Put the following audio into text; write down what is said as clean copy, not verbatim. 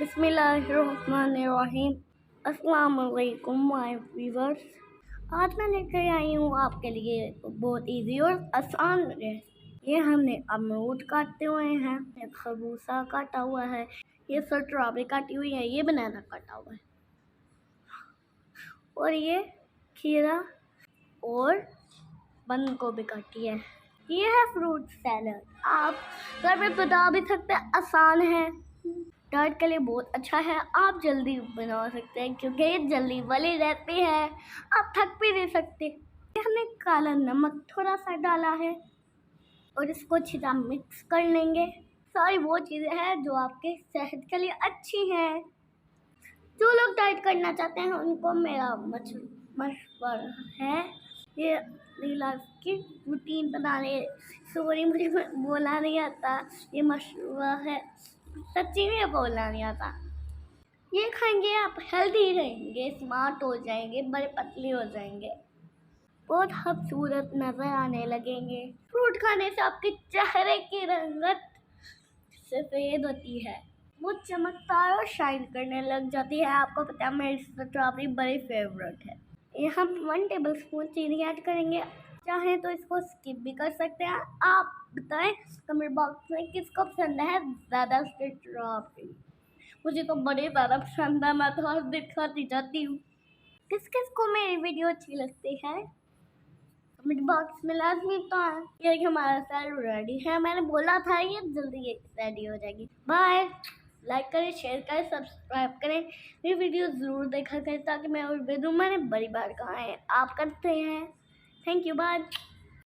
बिस्मिल्लाहिर्रहमानिर्रहीम। अस्सलाम वालेकुम माय व्यूअर्स। आज मैं लेकर आई हूँ आपके लिए बहुत इजी और आसान रेसिपी। ये हमने अमरूद काटे हुए हैं, ये खरबूजा काटा हुआ है, ये स्ट्रॉबेरी काटी हुई है, ये बनाना काटा हुआ है और ये खीरा और बंद गोभी काटी है। ये है फ्रूट सैलड। आप घर पे बता भी सकते हैं, आसान है, डाइट के लिए बहुत अच्छा है। आप जल्दी बना सकते हैं क्योंकि ये जल्दी वाली रेसिपी है, आप थक भी नहीं सकते। हमने काला नमक थोड़ा सा डाला है और इसको अच्छी तरह मिक्स कर लेंगे। सारी वो चीज़ें हैं जो आपके सेहत के लिए अच्छी हैं। जो लोग डाइट करना चाहते हैं उनको मेरा मशवरा है, ये लीला की रूटीन बनाने। सॉरी, मुझे बोला नहीं आता, ये मशवरा है, सच्ची में बोलना नहीं आता। ये खाएंगे आप हेल्दी रहेंगे, स्मार्ट हो जाएंगे, बड़े पतले हो जाएंगे, बहुत खूबसूरत नजर आने लगेंगे। फ्रूट खाने से आपके चेहरे की रंगत सफेद होती है, वो चमकदार और शाइन करने लग जाती है। आपको पता है मेरी स्ट्रॉबेरी बड़ी फेवरेट है। ये हम 1 टेबलस्पून चीनी ऐड करेंगे। चाहें तो इसको स्किप भी कर सकते हैं। आप बताएं कमेंट बॉक्स में किसको पसंद है ज़्यादा स्ट्रॉबेरी। मुझे तो बड़े ज़्यादा पसंद है, मैं तो हर दिन खाती जाती हूँ। किस किस को मेरी वीडियो अच्छी लगती है कमेंट बॉक्स में लाजमी बताएं। ये हमारा सैलड रेडी है, मैंने बोला था ये जल्दी रेडी हो जाएगी। बाय। लाइक करें, शेयर करें, सब्सक्राइब करें, मेरी वीडियो ज़रूर देखा करें ताकि मैं और बेदू मैंने बड़ी बार कहा है आप करते हैं। Thank you, bye.